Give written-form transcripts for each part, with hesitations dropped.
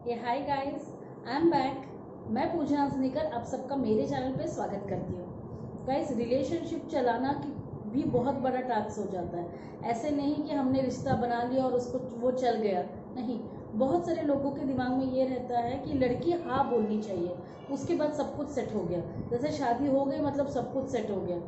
Hi guys, I am back. मैं पूजा हंसनेकर आप सबका मेरे चैनल पे स्वागत करती हूँ। गाइस, रिलेशनशिप चलाना भी बहुत बड़ा टास्क हो जाता है। ऐसे नहीं कि हमने रिश्ता बना लिया और उसको वो चल गया, नहीं। बहुत सारे लोगों के दिमाग में ये रहता है कि लड़की हाँ बोलनी चाहिए, उसके बाद सब कुछ सेट हो गया। जैसे शादी हो गई मतलब सब कुछ सेट हो गया।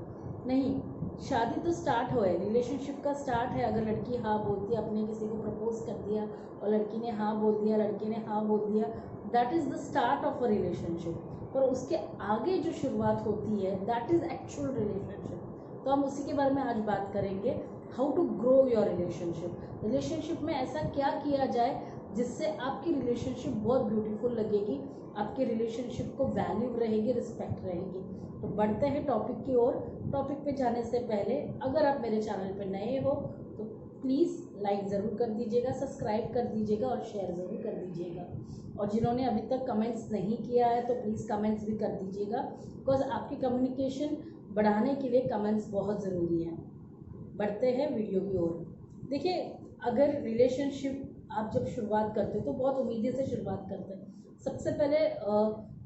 नहीं, शादी तो स्टार्ट हो है, रिलेशनशिप का स्टार्ट है। अगर लड़की हाँ बोलती है, अपने किसी को प्रपोज कर दिया और लड़की ने हाँ बोल दिया, लड़के ने हाँ बोल दिया, that is the start of a relationship. पर उसके आगे जो शुरुआत होती है दैट इज़ एक्चुअल रिलेशनशिप। तो हम उसी के बारे में आज बात करेंगे, how to grow your relationship. Relationship में ऐसा क्या किया जाए जिससे आपकी रिलेशनशिप बहुत ब्यूटीफुल लगेगी, आपके रिलेशनशिप को वैल्यू रहेगी, रिस्पेक्ट रहेगी। तो बढ़ते हैं टॉपिक की ओर। टॉपिक पे जाने से पहले अगर आप मेरे चैनल पे नए हो तो प्लीज़ लाइक ज़रूर कर दीजिएगा, सब्सक्राइब कर दीजिएगा और शेयर ज़रूर कर दीजिएगा। और जिन्होंने अभी तक कमेंट्स नहीं किया है तो प्लीज़ कमेंट्स भी कर दीजिएगा, बिकॉज आपकी कम्युनिकेशन बढ़ाने के लिए कमेंट्स बहुत ज़रूरी हैं। बढ़ते हैं वीडियो की ओर। देखिए, अगर रिलेशनशिप आप जब शुरुआत करते हो तो बहुत उम्मीदें से शुरुआत करते हैं। सबसे पहले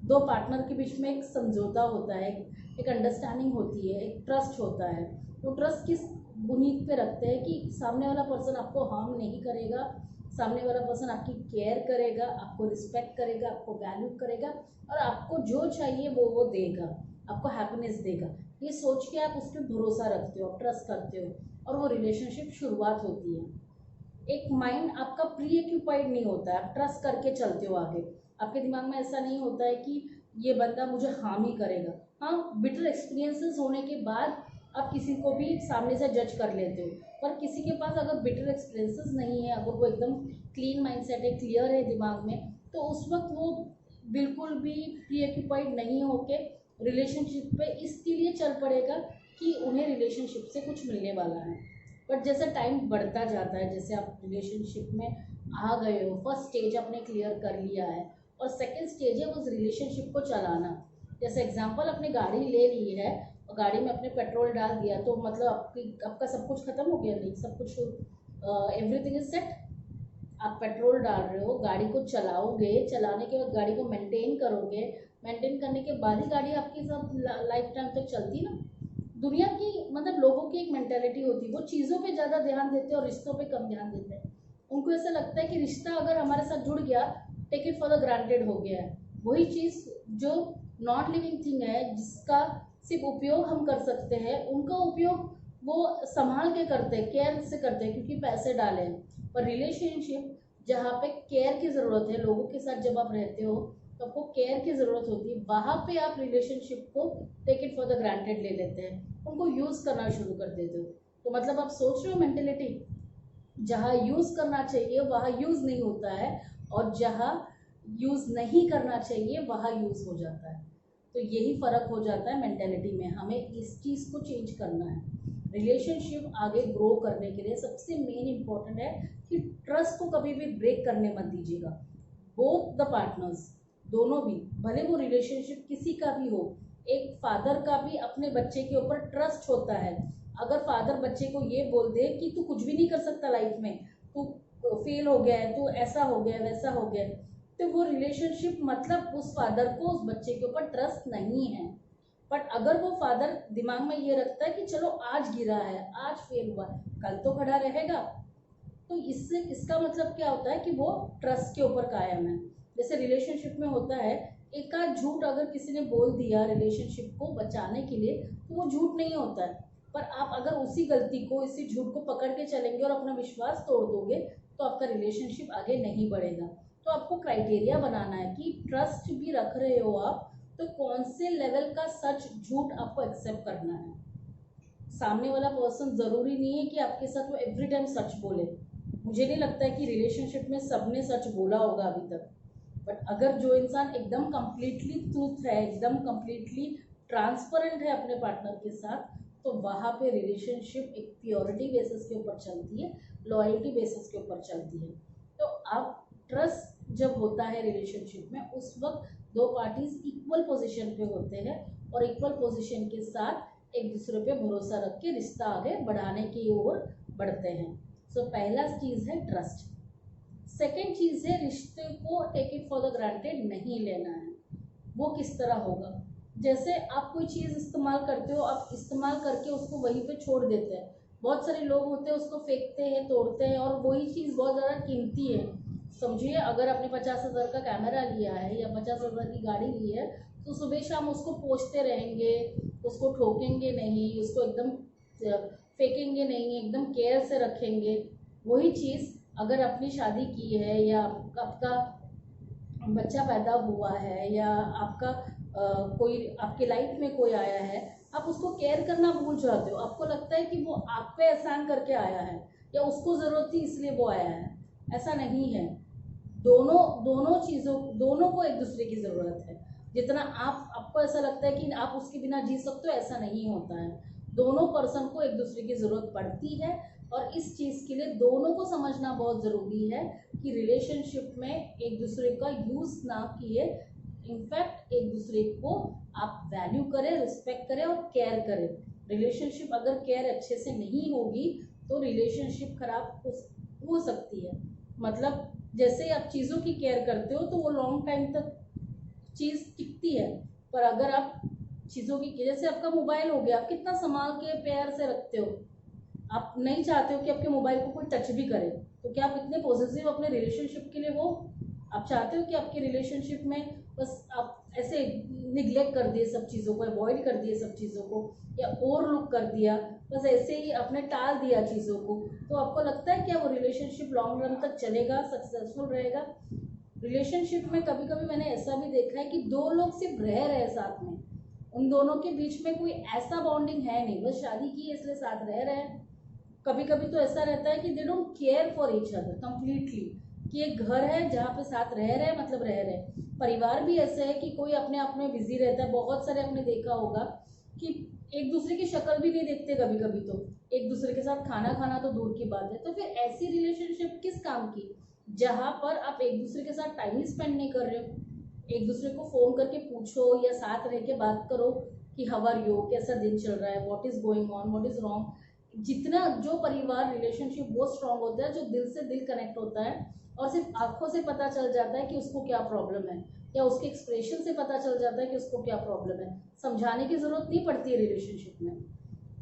दो पार्टनर के बीच में एक समझौता होता है, एक अंडरस्टैंडिंग होती है, एक ट्रस्ट होता है। तो ट्रस्ट किस बुनियाद पे रखते हैं कि सामने वाला पर्सन आपको हार्म नहीं करेगा, सामने वाला पर्सन आपकी केयर करेगा, आपको रिस्पेक्ट करेगा, आपको वैल्यू करेगा और आपको जो चाहिए वो देगा, आपको हैप्पीनेस देगा। ये सोच के आप उस पर भरोसा रखते हो, ट्रस्ट करते हो और वो रिलेशनशिप शुरुआत होती है। एक माइंड आपका प्री ऑक्यूपाइड नहीं होता है, आप ट्रस्ट करके चलते हो आगे। आपके दिमाग में ऐसा नहीं होता है कि ये बंदा मुझे हार्म ही करेगा। हाँ, बिटर एक्सपीरियंसेस होने के बाद आप किसी को भी सामने से जज कर लेते हो, पर किसी के पास अगर बिटर एक्सपीरियंसेस नहीं है, अगर वो एकदम क्लीन माइंडसेट है, क्लियर है दिमाग में, तो उस वक्त वो बिल्कुल भी प्री ऑक्यूपाइड नहीं होके रिलेशनशिप पे इसके लिए चल पड़ेगा कि उन्हें रिलेशनशिप से कुछ मिलने वाला है। बट जैसे टाइम बढ़ता जाता है, जैसे आप रिलेशनशिप में आ गए हो, फर्स्ट स्टेज आपने क्लियर कर लिया है और सेकंड स्टेज है उस रिलेशनशिप को चलाना। जैसे एग्जांपल, आपने गाड़ी ले ली है और गाड़ी में आपने पेट्रोल डाल दिया, तो मतलब आपका सब कुछ खत्म हो गया? नहीं, सब कुछ एवरीथिंग इज सेट। आप पेट्रोल डाल रहे हो, गाड़ी को चलाओगे, चलाने के बाद गाड़ी को मेंटेन करोगे, मेंटेन करने के बाद ही गाड़ी आपकी सब लाइफ टाइम तक चलती ना। दुनिया की मतलब लोगों की एक मेंटेलिटी होती है, वो चीज़ों पे ज़्यादा ध्यान देते हैं और रिश्तों पे कम ध्यान देते हैं। उनको ऐसा लगता है कि रिश्ता अगर हमारे साथ जुड़ गया, take it for the granted हो गया है। वही चीज़ जो नॉट लिविंग थिंग है, जिसका सिर्फ उपयोग हम कर सकते हैं, उनका उपयोग वो संभाल के करते हैं, केयर से करते हैं क्योंकि पैसे डाले हैं। पर रिलेशनशिप जहाँ पे केयर की ज़रूरत है, लोगों के साथ जब आप रहते हो तो आपको केयर की ज़रूरत होती है, वहाँ पे आप रिलेशनशिप को take it for the granted ले लेते हैं, उनको यूज़ करना शुरू कर देते हो। तो मतलब आप सोच रहे हो मेंटेलिटी, जहाँ यूज़ करना चाहिए वहाँ यूज़ नहीं होता है और जहाँ यूज़ नहीं करना चाहिए वहाँ यूज़ हो जाता है। तो यही फ़र्क हो जाता है मेंटेलिटी में। हमें इस चीज़ को चेंज करना है। रिलेशनशिप आगे ग्रो करने के लिए सबसे मेन इम्पॉर्टेंट है कि ट्रस्ट को कभी भी ब्रेक करने मत दीजिएगा। बोथ द पार्टनर्स, दोनों भी, भले वो रिलेशनशिप किसी का भी हो, एक फादर का भी अपने बच्चे के ऊपर ट्रस्ट होता है। अगर फादर बच्चे को ये बोल दे कि तू कुछ भी नहीं कर सकता लाइफ में, तू फेल हो गया है, तू ऐसा हो गया, वैसा हो गया, तो वो रिलेशनशिप मतलब उस फादर को उस बच्चे के ऊपर ट्रस्ट नहीं है। बट अगर वो फादर दिमाग में ये रखता है कि चलो आज गिरा है, आज फेल हुआ, कल तो खड़ा रहेगा, तो इससे इसका मतलब क्या होता है कि वो ट्रस्ट के ऊपर कायम है। जैसे रिलेशनशिप में होता है, एक आध झूठ अगर किसी ने बोल दिया रिलेशनशिप को बचाने के लिए तो वो झूठ नहीं होता है। पर आप अगर उसी गलती को, इसी झूठ को पकड़ के चलेंगे और अपना विश्वास तोड़ दोगे तो आपका रिलेशनशिप आगे नहीं बढ़ेगा। तो आपको क्राइटेरिया बनाना है कि ट्रस्ट भी रख रहे हो आप, तो कौन से लेवल का सच झूठ आपको एक्सेप्ट करना है। सामने वाला पर्सन ज़रूरी नहीं है कि आपके साथ वो एवरी टाइम सच बोले। मुझे नहीं लगता है कि रिलेशनशिप में सबने सच बोला होगा अभी तक। बट अगर जो इंसान एकदम कम्प्लीटली ट्रूथ है, एकदम कम्प्लीटली ट्रांसपेरेंट है अपने पार्टनर के साथ, तो वहाँ पे रिलेशनशिप एक प्योरिटी बेसिस के ऊपर चलती है, लॉयल्टी बेसिस के ऊपर चलती है। तो आप ट्रस्ट जब होता है रिलेशनशिप में, उस वक्त दो पार्टीज इक्वल पोजीशन पे होते हैं और इक्वल पोजीशन के साथ एक दूसरे पे भरोसा रख के रिश्ता आगे बढ़ाने की ओर बढ़ते हैं। सो पहला चीज़ है ट्रस्ट। सेकेंड चीज़ है, रिश्ते को take it for the granted नहीं लेना है। वो किस तरह होगा? जैसे आप कोई चीज़ इस्तेमाल करते हो, आप इस्तेमाल करके उसको वहीं पे छोड़ देते हैं। बहुत सारे लोग होते हैं उसको फेंकते हैं, तोड़ते हैं, और वही चीज़ बहुत ज़्यादा कीमती है। समझिए, अगर आपने 50,000 का कैमरा लिया है या 50,000 की गाड़ी ली है, तो सुबह शाम उसको पोंछते रहेंगे, उसको ठोकेंगे नहीं, उसको एकदम फेंकेंगे नहीं, एकदम केयर से रखेंगे। वही चीज़ अगर अपनी शादी की है या आपका बच्चा पैदा हुआ है या आपका कोई आपके लाइफ में कोई आया है, आप उसको केयर करना भूल जाते हो। आपको लगता है कि वो आप पे एहसान करके आया है या उसको ज़रूरत थी इसलिए वो आया है। ऐसा नहीं है। दोनों दोनों चीज़ों दोनों को एक दूसरे की ज़रूरत है। जितना आपको ऐसा लगता है कि आप उसके बिना जी सकते हो, ऐसा नहीं होता है। दोनों पर्सन को एक दूसरे की ज़रूरत पड़ती है, और इस चीज़ के लिए दोनों को समझना बहुत ज़रूरी है कि रिलेशनशिप में एक दूसरे का यूज़ ना किए, इनफैक्ट एक दूसरे को आप वैल्यू करें, रिस्पेक्ट करें और केयर करें। रिलेशनशिप अगर केयर अच्छे से नहीं होगी तो रिलेशनशिप खराब हो सकती है। मतलब जैसे आप चीज़ों की केयर करते हो तो वो लॉन्ग टाइम तक चीज़ टिकती है, पर अगर आप चीज़ों की, जैसे आपका मोबाइल हो गया, आप कितना संभाल के प्यार से रखते हो, आप नहीं चाहते हो कि आपके मोबाइल को कोई टच भी करे, तो क्या आप इतने पॉजिटिव अपने रिलेशनशिप के लिए हो? आप चाहते हो कि आपके रिलेशनशिप में बस आप ऐसे निग्लेक्ट कर दिए सब चीज़ों को, अवॉइड कर दिए सब चीज़ों को, या ओवरलुक कर दिया, बस ऐसे ही आपने टाल दिया चीज़ों को, तो आपको लगता है क्या वो रिलेशनशिप लॉन्ग रन तक चलेगा, सक्सेसफुल रहेगा? रिलेशनशिप में कभी कभी मैंने ऐसा भी देखा है कि दो लोग सिर्फ रह रहे साथ में, उन दोनों के बीच में कोई ऐसा बॉन्डिंग है नहीं, बस शादी की है इसलिए साथ रह रहे हैं। कभी कभी तो ऐसा रहता है कि they don't care for each other completely, कि एक घर है जहाँ पे साथ रह रहे हैं, मतलब रह रहे हैं। परिवार भी ऐसे है कि कोई अपने आप में बिजी रहता है। बहुत सारे आपने देखा होगा कि एक दूसरे की शक्ल भी नहीं देखते, कभी कभी तो एक दूसरे के साथ खाना खाना तो दूर की बात है। तो फिर ऐसी रिलेशनशिप किस काम की, जहाँ पर आप एक दूसरे के साथ टाइम ही स्पेंड नहीं कर रहे हो। एक दूसरे को फोन करके पूछो या साथ रह के बात करो कि हाउ आर यू, कैसा दिन चल रहा है, what is going on, what is wrong. जितना जो परिवार रिलेशनशिप वो स्ट्रांग होता है, जो दिल से दिल कनेक्ट होता है, और सिर्फ आंखों से पता चल जाता है कि उसको क्या प्रॉब्लम है, या उसके एक्सप्रेशन से पता चल जाता है कि उसको क्या प्रॉब्लम है। समझाने की जरूरत नहीं पड़ती है रिलेशनशिप में।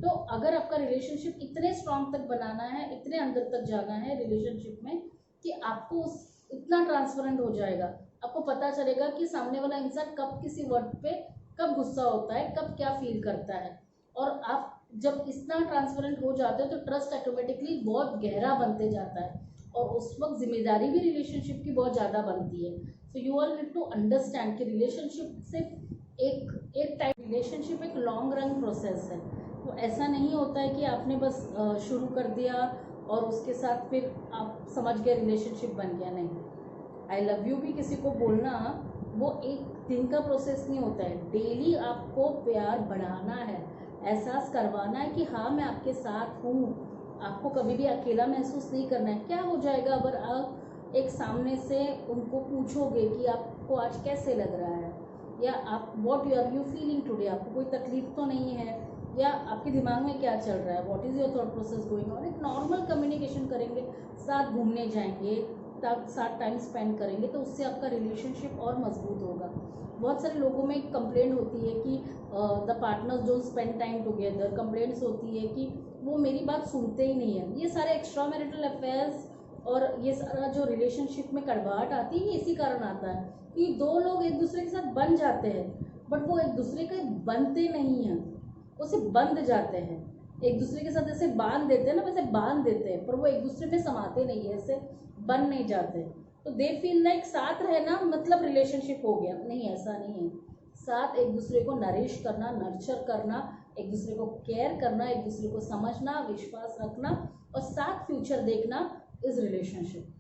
तो अगर आपका रिलेशनशिप इतने स्ट्रांग तक बनाना है, इतने अंदर तक जाना है रिलेशनशिप में, कि आपको इतना ट्रांसपेरेंट हो जाएगा, आपको पता चलेगा कि सामने वाला इंसान कब किसी वर्ड पे कब गुस्सा होता है, कब क्या फील करता है। और आप जब इतना ट्रांसपेरेंट हो जाते हो तो ट्रस्ट ऑटोमेटिकली बहुत गहरा बनते जाता है, और उस वक्त जिम्मेदारी भी रिलेशनशिप की बहुत ज़्यादा बनती है। So you all need to understand कि रिलेशनशिप सिर्फ एक टाइप, रिलेशनशिप एक लॉन्ग रन प्रोसेस है। तो ऐसा नहीं होता है कि आपने बस शुरू कर दिया और उसके साथ फिर आप समझ गए रिलेशनशिप बन गया। नहीं, आई लव यू भी किसी को बोलना वो एक दिन का प्रोसेस नहीं होता है। डेली आपको प्यार बढ़ाना है, एहसास करवाना है कि हाँ मैं आपके साथ हूँ। आपको कभी भी अकेला महसूस नहीं करना है। क्या हो जाएगा अगर आप एक सामने से उनको पूछोगे कि आपको आज कैसे लग रहा है, या आप व्हाट यू फीलिंग टुडे, आपको कोई तकलीफ तो नहीं है, या आपके दिमाग में क्या चल रहा है, what is your thought process going on. एक नॉर्मल कम्युनिकेशन करेंगे, साथ घूमने जाएंगे, तब साथ टाइम स्पेंड करेंगे, तो उससे आपका रिलेशनशिप और मजबूत होगा। बहुत सारे लोगों में एक कंप्लेंट होती है कि the partners don't spend time together. Complaints होती है कि वो मेरी बात सुनते ही नहीं है। ये सारे एक्स्ट्रा मैरिटल अफेयर्स और ये सारा जो रिलेशनशिप में कड़वाहट आती है, इसी कारण आता है कि दो लोग एक दूसरे के साथ बन जाते हैं, बट वो एक दूसरे के बनते नहीं हैं, वो सिर्फ बंध जाते हैं। एक दूसरे के साथ ऐसे बांध देते हैं ना, वैसे बांध देते हैं, पर वो एक दूसरे में समाते नहीं है, ऐसे बन नहीं जाते। तो दे फील लाइक साथ रहना मतलब रिलेशनशिप हो गया। नहीं, ऐसा नहीं है। साथ एक दूसरे को नरिश करना, नर्चर करना, एक दूसरे को केयर करना, एक दूसरे को समझना, विश्वास रखना और साथ फ्यूचर देखना इज रिलेशनशिप।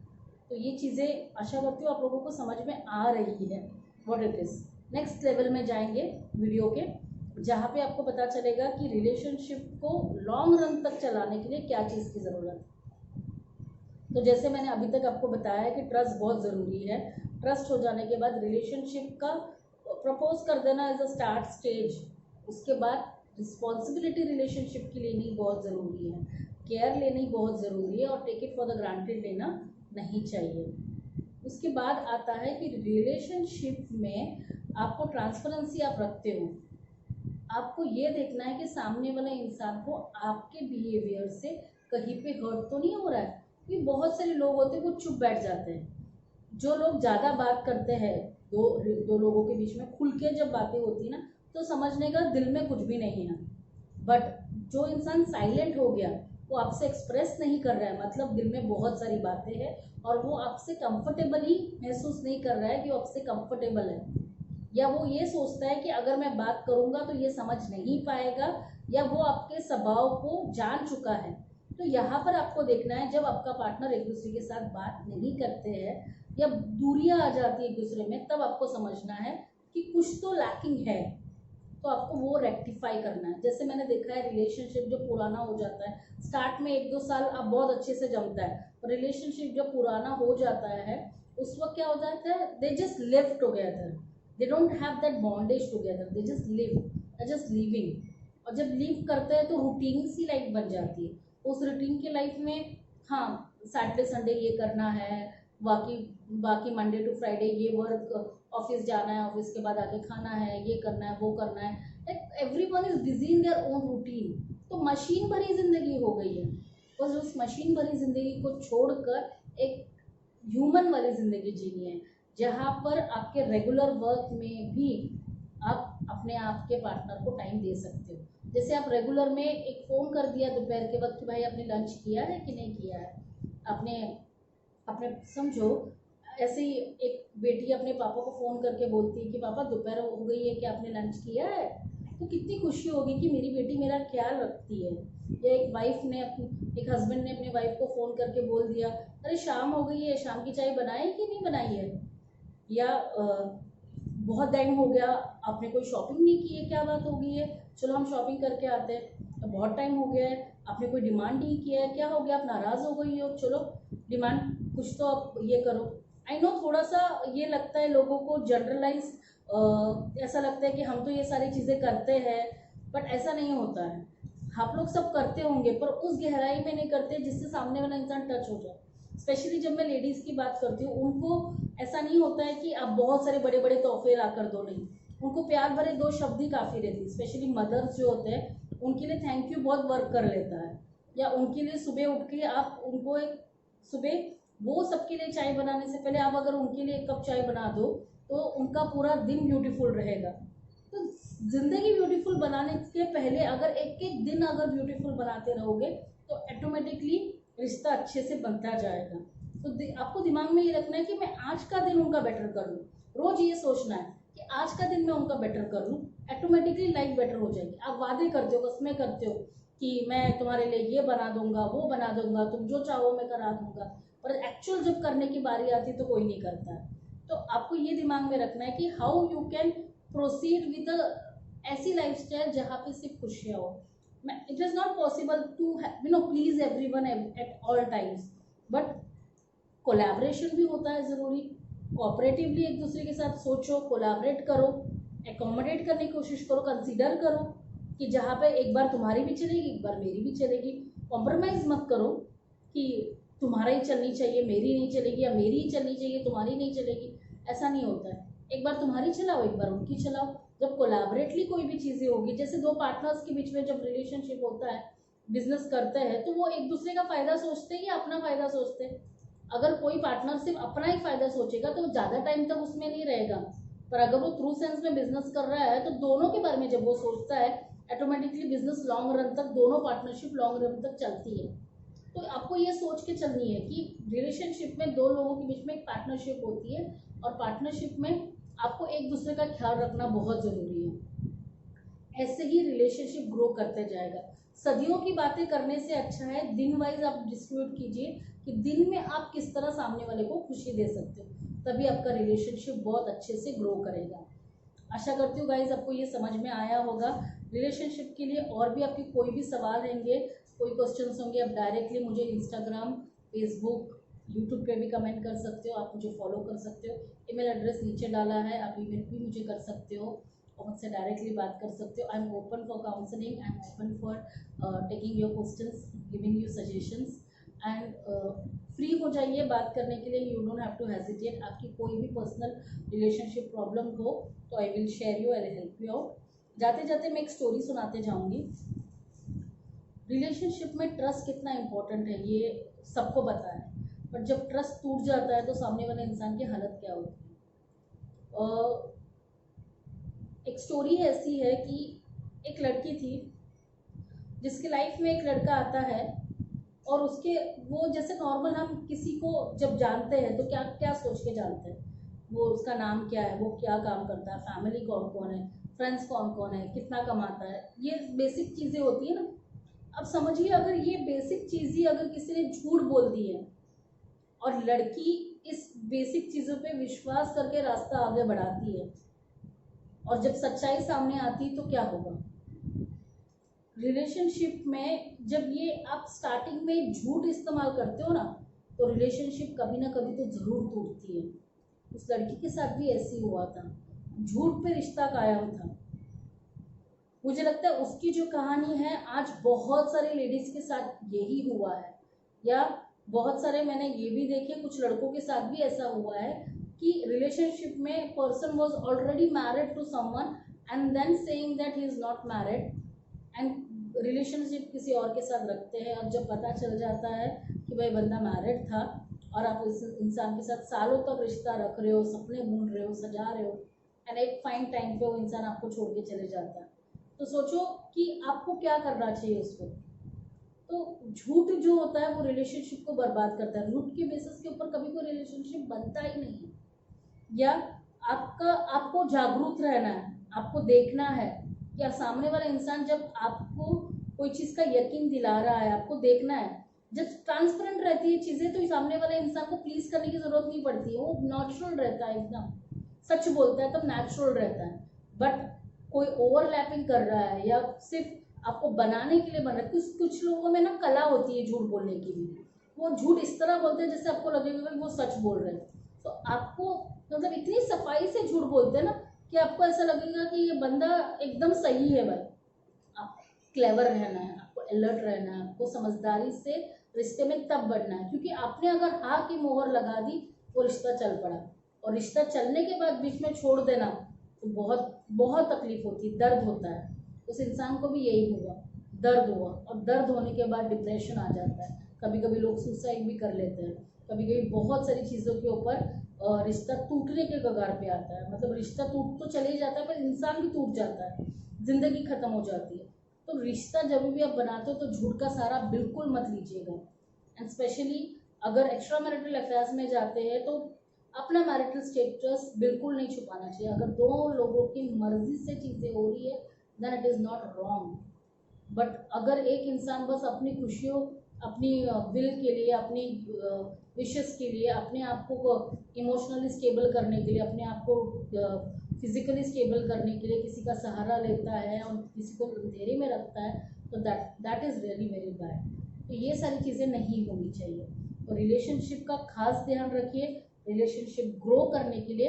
तो ये चीज़ें आशा करती हूँ आप लोगों को समझ में आ रही है what it is. Next level में जाएंगे वीडियो के, जहाँ पे आपको पता चलेगा कि रिलेशनशिप को लॉन्ग रन तक चलाने के लिए क्या चीज़ की ज़रूरत है। तो जैसे मैंने अभी तक आपको बताया है कि ट्रस्ट बहुत ज़रूरी है। ट्रस्ट हो जाने के बाद रिलेशनशिप का प्रपोज कर देना एज अ स्टार्ट स्टेज। उसके बाद रिस्पॉन्सिबिलिटी रिलेशनशिप की लेनी बहुत ज़रूरी है, केयर लेनी बहुत ज़रूरी है, और take it for the granted लेना नहीं चाहिए। उसके बाद आता है कि रिलेशनशिप में आपको ट्रांसपेरेंसी आप रखते हो, आपको ये देखना है कि सामने वाला इंसान को आपके बिहेवियर से कहीं पे हर्ट तो नहीं हो रहा है। क्योंकि बहुत सारे लोग होते हैं वो चुप बैठ जाते हैं। जो लोग ज़्यादा बात करते हैं, दो दो लोगों के बीच में खुल के जब बातें होती है ना, तो समझने का दिल में कुछ भी नहीं है। बट जो इंसान साइलेंट हो गया, वो आपसे एक्सप्रेस नहीं कर रहा है, मतलब दिल में बहुत सारी बातें हैं और वो आपसे कंफर्टेबल ही महसूस नहीं कर रहा है कि वो आपसे कंफर्टेबल है, या वो ये सोचता है कि अगर मैं बात करूंगा तो ये समझ नहीं पाएगा, या वो आपके स्वभाव को जान चुका है। तो यहाँ पर आपको देखना है, जब आपका पार्टनर एक दूसरे के साथ बात नहीं करते हैं या दूरियां आ जाती है एक दूसरे में, तब आपको समझना है कि कुछ तो लैकिंग है, तो आपको वो रेक्टिफाई करना है। जैसे मैंने देखा है रिलेशनशिप जो पुराना हो जाता है, स्टार्ट में 1-2 साल आप बहुत अच्छे से जमता है, पर रिलेशनशिप जब पुराना हो जाता है उस वक्त क्या हो जाता है, they just live together, they don't have that bondage together, they just live, just living. और जब लिव करते हैं तो रूटीन सी लाइफ बन जाती है। उस रूटीन की लाइफ में हाँ, सैटरडे संडे ये करना है, बाकी बाकी मंडे टू फ्राइडे ये वर्क, ऑफिस जाना है, ऑफिस के बाद आके खाना है, ये करना है, वो करना है, like everyone is busy in their own routine. तो मशीन भरी जिंदगी हो गई है। और उस मशीन भरी जिंदगी को छोड़कर एक ह्यूमन वाली जिंदगी जीनी है, जहाँ पर आपके रेगुलर वर्क में भी आप अपने आप के पार्टनर को टाइम दे सकते हो। जैसे आप रेगुलर में एक फ़ोन कर दिया दोपहर के वक्त कि भाई आपने लंच किया है कि नहीं किया है, आपने अपने समझो, ऐसे ही एक बेटी अपने पापा को फ़ोन करके बोलती है कि पापा दोपहर हो गई है कि आपने लंच किया है, तो कितनी खुशी होगी कि मेरी बेटी मेरा ख्याल रखती है। या एक वाइफ ने एक हस्बैंड ने अपनी वाइफ को फ़ोन करके बोल दिया, अरे शाम हो गई है, शाम की चाय बनाई कि नहीं बनाई है, या बहुत टाइम हो गया आपने कोई शॉपिंग नहीं की है, क्या बात हो गई है, चलो हम शॉपिंग करके आते हैं। तो बहुत टाइम हो गया है, आपने कोई डिमांड नहीं किया है, क्या हो गया, आप नाराज़ हो गई हो, चलो डिमांड कुछ तो आप ये करो। आई नो थोड़ा सा ये लगता है लोगों को जनरलाइज, ऐसा लगता है कि हम तो ये सारी चीज़ें करते हैं, बट ऐसा नहीं होता है। आप लोग सब करते होंगे पर उस गहराई में नहीं करते जिससे सामने वाला इंसान टच हो जाए। स्पेशली जब मैं लेडीज़ की बात करती हूँ, उनको ऐसा नहीं होता है कि आप बहुत सारे बड़े बड़े तोहफे ला कर दो, नहीं, उनको प्यार भरे 2 शब्द ही काफ़ी रहती है। स्पेशली मदर्स जो होते हैं, उनके लिए थैंक यू बहुत वर्क कर लेता है। या उनके लिए सुबह उठ के आप उनको एक सुबह, वो सबके लिए चाय बनाने से पहले आप अगर उनके लिए 1 कप चाय बना दो, तो उनका पूरा दिन ब्यूटीफुल रहेगा। तो जिंदगी ब्यूटीफुल बनाने के पहले अगर एक एक दिन अगर ब्यूटीफुल बनाते रहोगे, तो ऑटोमेटिकली रिश्ता अच्छे से बनता जाएगा। तो आपको दिमाग में ये रखना है कि मैं आज का दिन उनका बेटर कर लूँ। रोज ये सोचना है कि आज का दिन मैं उनका बेटर कर लूँ, ऑटोमेटिकली लाइफ बेटर हो जाएगी। आप वादे करते हो, कसमें करते हो कि मैं तुम्हारे लिए ये बना दूंगा, वो बना दूंगा, तुम जो चाहो मैं करा दूंगा, पर एक्चुअल जब करने की बारी आती तो कोई नहीं करता है। तो आपको ये दिमाग में रखना है कि how you can proceed with ऐसी लाइफस्टाइल जहाँ पे सिर्फ खुशियाँ हो। It is not possible to please everyone at all times, but collaboration भी होता है ज़रूरी। कोऑपरेटिवली एक दूसरे के साथ सोचो, कोलैबोरेट करो, एकोमोडेट करने की कोशिश करो, कंसीडर करो कि जहाँ पे एक बार तुम्हारी भी चलेगी, एक बार मेरी भी चलेगी। कॉम्प्रोमाइज़ मत करो कि तुम्हारा ही चलनी चाहिए मेरी नहीं चलेगी, या मेरी ही चलनी चाहिए तुम्हारी नहीं चलेगी। ऐसा नहीं होता है। एक बार तुम्हारी चलाओ, एक बार उनकी चलाओ। जब कोलैबोरेटली कोई भी चीज़ें होगी, जैसे 2 पार्टनर्स के बीच में जब रिलेशनशिप होता है, बिजनेस करते हैं, तो वो एक दूसरे का फ़ायदा सोचते हैं या अपना फ़ायदा सोचते हैं। अगर कोई पार्टनर सिर्फ अपना ही फायदा सोचेगा तो वो ज़्यादा टाइम तक उसमें नहीं रहेगा। पर अगर वो ट्रू सेंस में बिजनेस कर रहा है, तो दोनों के बारे में जब वो सोचता है, ऑटोमेटिकली बिजनेस लॉन्ग रन तक, दोनों पार्टनरशिप लॉन्ग रन तक चलती है। तो आपको ये सोच के चलनी है कि रिलेशनशिप में 2 लोगों के बीच में एक पार्टनरशिप होती है, और पार्टनरशिप में आपको एक दूसरे का ख्याल रखना बहुत ज़रूरी है। ऐसे ही रिलेशनशिप ग्रो करते जाएगा। सदियों की बातें करने से अच्छा है दिन वाइज आप डिस्ट्रीब्यूट कीजिए कि दिन में आप किस तरह सामने वाले को खुशी दे सकते हो, तभी आपका रिलेशनशिप बहुत अच्छे से ग्रो करेगा। आशा करती हूँ गाइज आपको ये समझ में आया होगा। रिलेशनशिप के लिए और भी आपके कोई भी सवाल रहेंगे, कोई क्वेश्चंस होंगे, आप डायरेक्टली मुझे इंस्टाग्राम, फेसबुक, यूट्यूब पे भी कमेंट कर सकते हो, आप मुझे फॉलो कर सकते हो। ईमेल एड्रेस नीचे डाला है, आप ईमेल भी मुझे कर सकते हो और मुझसे डायरेक्टली बात कर सकते हो। I am open for counselling, I am open for taking your questions, giving you suggestions, and free हो जाइए बात करने के लिए। You don't have to hesitate. आपकी कोई भी पर्सनल रिलेशनशिप प्रॉब्लम हो तो I will share you, I will help you out. जाते जाते मैं एक स्टोरी सुनाते जाऊंगी। रिलेशनशिप में ट्रस्ट कितना इम्पोर्टेंट है ये सबको पता है, बट जब ट्रस्ट टूट जाता है तो सामने वाले इंसान की हालत क्या होती है। एक स्टोरी ऐसी है कि एक लड़की थी जिसके लाइफ में एक लड़का आता है और उसके वो जैसे नॉर्मल हम किसी को जब जानते हैं तो क्या क्या सोच के जानते हैं, वो उसका नाम क्या है, वो क्या काम करता है, फैमिली कौन कौन है, फ्रेंड्स कौन कौन है, कितना कमाता है, ये बेसिक चीज़ें होती है ना। अब समझिए अगर ये बेसिक चीज़ ही अगर किसी ने झूठ बोल दी है और लड़की इस बेसिक चीज़ों पे विश्वास करके रास्ता आगे बढ़ाती है और जब सच्चाई सामने आती तो क्या होगा। रिलेशनशिप में जब ये आप स्टार्टिंग में झूठ इस्तेमाल करते हो ना तो रिलेशनशिप कभी ना कभी तो ज़रूर टूटती है। उस लड़की के साथ भी ऐसे ही हुआ था, झूठ पे रिश्ता कायम था। मुझे लगता है उसकी जो कहानी है आज बहुत सारे लेडीज़ के साथ यही हुआ है, या बहुत सारे मैंने ये भी देखे कुछ लड़कों के साथ भी ऐसा हुआ है कि रिलेशनशिप में person was already married to someone and then saying that he is not married and relationship किसी और के साथ रखते हैं। अब जब पता चल जाता है कि भाई बंदा मैरिड था और आप उस इंसान के साथ सालों तक रिश्ता रख रहे हो, सपने बुन रहे हो, सजा रहे हो, एंड एक फाइन टाइम पे वो इंसान आपको छोड़ के चले जाता है, तो सोचो कि आपको क्या करना चाहिए उसको। तो झूठ जो होता है वो रिलेशनशिप को बर्बाद करता है। झूठ के बेसिस के ऊपर कभी कोई रिलेशनशिप बनता ही नहीं है। या आपको जागरूक रहना है, आपको देखना है कि सामने वाला इंसान जब आपको कोई चीज़ का यकीन दिला रहा है, आपको देखना है। जब ट्रांसपेरेंट रहती है चीज़ें तो सामने वाले इंसान को प्लीज करने की जरूरत नहीं पड़ती है, वो नेचुरल रहता है, एकदम सच बोलता है तब नेचुरल रहता है। बट कोई ओवरलैपिंग कर रहा है या सिर्फ आपको बनाने के लिए बन रहा है, कुछ लोगों में ना कला होती है झूठ बोलने की भी। वो झूठ इस तरह बोलते हैं जैसे आपको लगेगा वो सच बोल रहे हैं। तो आपको मतलब इतनी सफाई से झूठ बोलते हैं ना कि आपको ऐसा लगेगा कि ये बंदा एकदम सही है। भाई आप क्लेवर रहना है, आपको अलर्ट रहना है, आपको समझदारी से रिश्ते में तब बढ़ना है, क्योंकि आपने अगर हाँ की मोहर लगा दी वो रिश्ता चल पड़ा और रिश्ता चलने के बाद बीच में छोड़ देना तो बहुत बहुत तकलीफ होती है, दर्द होता है। उस इंसान को भी यही हुआ, दर्द हुआ और दर्द होने के बाद डिप्रेशन आ जाता है। कभी कभी लोग सुसाइड भी कर लेते हैं, कभी कभी बहुत सारी चीज़ों के ऊपर रिश्ता टूटने के कगार पे आता है। मतलब रिश्ता टूट तो चले ही जाता है पर इंसान भी टूट जाता है, जिंदगी खत्म हो जाती है। तो रिश्ता जब भी आप बनाते हो तो झूठ का सहारा बिल्कुल मत लीजिएगा। एंड स्पेशली अगर एक्स्ट्रा मैरिटल अफेयर्स में जाते हैं तो अपना मैरिटल स्टेटस बिल्कुल नहीं छुपाना चाहिए। अगर दो लोगों की मर्जी से चीज़ें हो रही है then it is not wrong. But अगर एक इंसान बस अपनी खुशियों, अपनी विल के लिए, अपनी विशेस के लिए, अपने आप को इमोशनली स्टेबल करने के लिए, अपने आप को फिजिकली स्टेबल करने के लिए किसी का सहारा लेता है और किसी को अंधेरे में रखता है तो that is really very bad. तो ये सारी चीज़ें नहीं होनी चाहिए। तो रिलेशनशिप का खास ध्यान रखिए। रिलेशनशिप ग्रो करने के लिए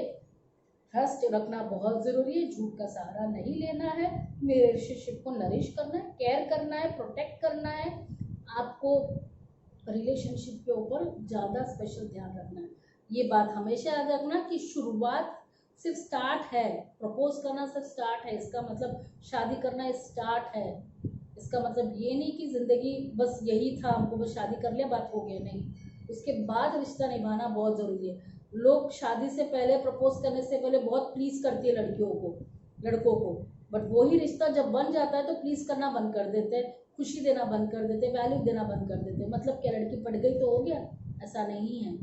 ट्रस्ट रखना बहुत ज़रूरी है, झूठ का सहारा नहीं लेना है, रिलेशनशिप को नरिश करना है, केयर करना है, प्रोटेक्ट करना है। आपको रिलेशनशिप के ऊपर ज़्यादा स्पेशल ध्यान रखना है। ये बात हमेशा याद रखना कि शुरुआत सिर्फ स्टार्ट है, प्रपोज करना सिर्फ स्टार्ट है, इसका मतलब शादी करना स्टार्ट है। इसका मतलब ये नहीं कि ज़िंदगी बस यही था, हमको बस शादी कर लिया बात हो गया, नहीं। उसके बाद रिश्ता निभाना बहुत ज़रूरी है। लोग शादी से पहले, प्रपोज करने से पहले बहुत प्लीज करती है लड़कियों को, लड़कों को, बट वही रिश्ता जब बन जाता है तो प्लीज करना बंद कर देते हैं, खुशी देना बंद कर देते हैं, वैल्यू देना बंद कर देते हैं। मतलब क्या लड़की पड़ गई तो हो गया, ऐसा नहीं है।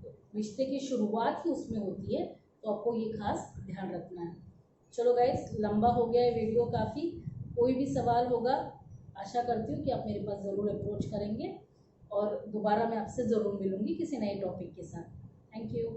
तो रिश्ते की शुरुआत ही उसमें होती है, तो आपको ये खास ध्यान रखना है। चलो गाइस, लंबा हो गया है वीडियो काफ़ी। कोई भी सवाल होगा आशा करती हूँ कि आप मेरे पास ज़रूर अप्रोच करेंगे और दोबारा मैं आपसे ज़रूर मिलूँगी किसी नए टॉपिक के साथ। Thank you.